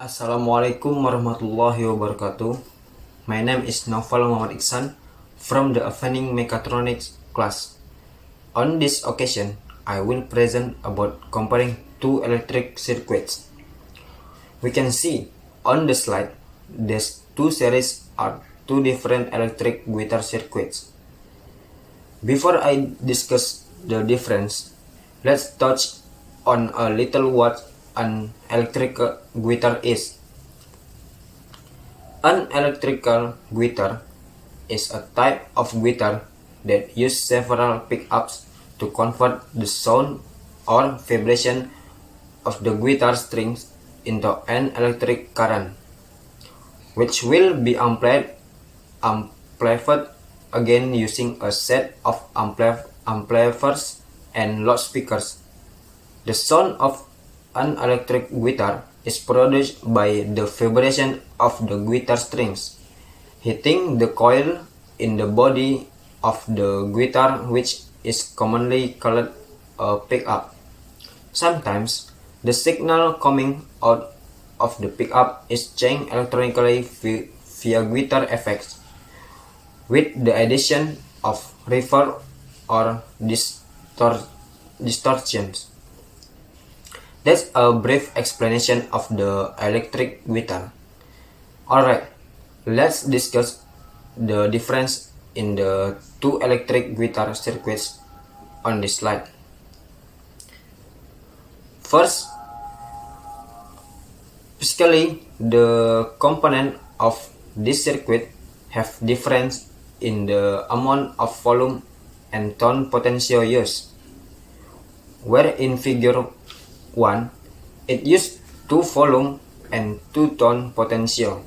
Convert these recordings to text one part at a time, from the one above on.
Assalamualaikum warahmatullahi wabarakatuh. My name is Naufal Ichsan from the evening Mechatronic class. On this occasion, I will present about comparing two electric circuits. We can see on the slide, these two series are two different electric guitar circuits. Before I discuss the difference, let's touch on a little what an electric guitar is. An electrical guitar is a type of guitar that uses several pickups to convert the sound or vibration of the guitar strings into an electric current, which will be amplified again using a set of amplifiers and loudspeakers. The sound of an electric guitar is produced by the vibration of the guitar strings hitting the coil in the body of the guitar, which is commonly called a pickup. Sometimes the signal coming out of the pickup is changed electronically via guitar effects with the addition of reverb or distortions. That's a brief explanation of the electric guitar. Alright, let's discuss the difference in the two electric guitar circuits on this slide. First, physically, the components of this circuit have difference in the amount of volume and tone potential used. Where in figure 1, it used 2 volume and 2 tone potential,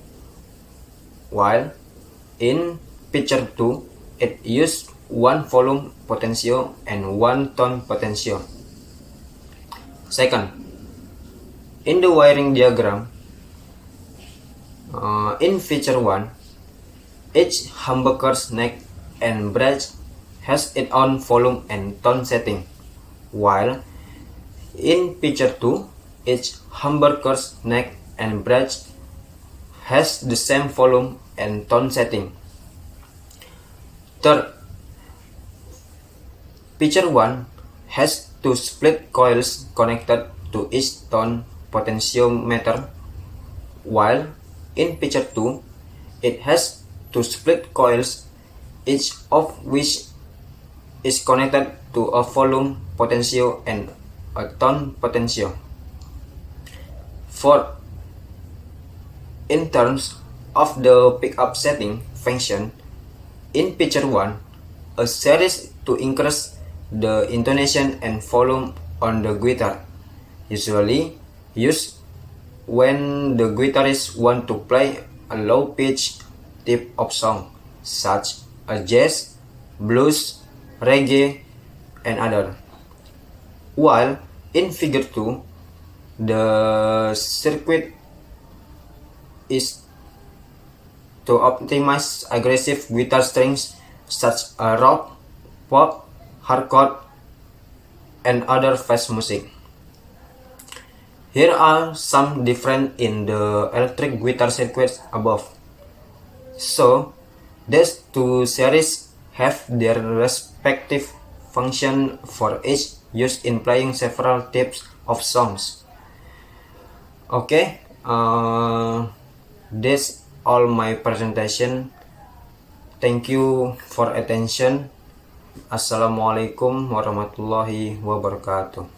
while in picture 2, it used 1 volume potential and 1 tone potential. Second, in the wiring diagram, in figure 1, each humbucker's neck and bridge has its own volume and tone setting, while in picture 2, each humbucker's neck and bridge has the same volume and tone setting. Third, picture 1 has 2 split coils connected to each tone potentiometer, while in picture 2, it has 2 split coils, each of which is connected to a volume potential and a tone potential. Fourth, in terms of the pickup setting function, in picture 1, a series to increase the intonation and volume on the guitar, usually used when the guitarist want to play a low-pitched type of song, such as jazz, blues, reggae, and other. While in figure 2, the circuit is to optimize aggressive guitar strings such as rock, pop, hardcore, and other fast music. Here are some different in the electric guitar circuits above. So, these two series have their respective function for each used in playing several types of songs. Okay, that's all my presentation. Thank you for attention. Assalamualaikum warahmatullahi wabarakatuh.